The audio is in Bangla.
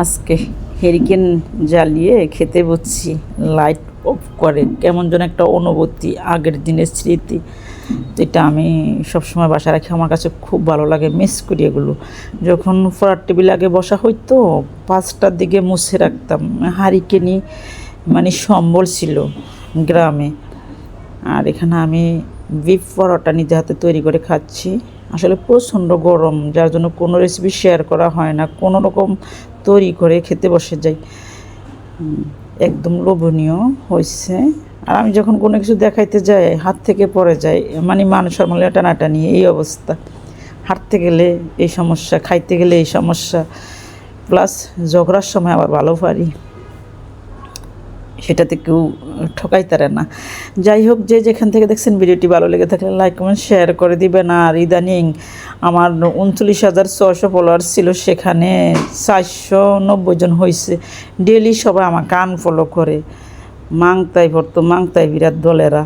আজকে হেরিকেন জ্বালিয়ে খেতে বসছি, লাইট অফ করে কেমন যেন একটা অনুভূতি, আগের দিনের স্মৃতি। তো এটা আমি সবসময় বাসায় রাখি, আমার কাছে খুব ভালো লাগে, মিস করি এগুলো। যখন পড়ার টেবিল আগে বসা হইতো 5টার দিকে মুছে রাখতাম, হারিকেনই মানে সম্বল ছিল গ্রামে। আর এখানে আমি বিফ পরোটা নিজে হাতে তৈরি করে খাচ্ছি। আসলে প্রচণ্ড গরম, যার জন্য কোনো রেসিপি শেয়ার করা হয় না, কোনো রকম তৈরি করে খেতে বসে যাই। একদম লোভনীয় হয়েছে। আর আমি যখন কোনো কিছু দেখাইতে যাই হাত থেকে পড়ে যায়, মানে মানুষ সরমালে টানাটানি, এই অবস্থা। হাঁটতে গেলে এই সমস্যা, খাইতে গেলে এই সমস্যা, প্লাস ঝগড়ার সময় আবার ভালো পারি, সেটাতে কেউ ঠকাইতারে না। যাই হোক, যে যেখান থেকে দেখছেন ভিডিওটি ভালো লেগে থাকলে লাইক কমেন্ট শেয়ার করে দিবেন। আর ইদানিং আমার 39,600 ফলোয়ার ছিল, সেখানে 490 জন হয়েছে। ডেলি সবাই আমার কান ফলো করে, মাংতাই পড়তো, মাংতাই বিরাট দলেরা।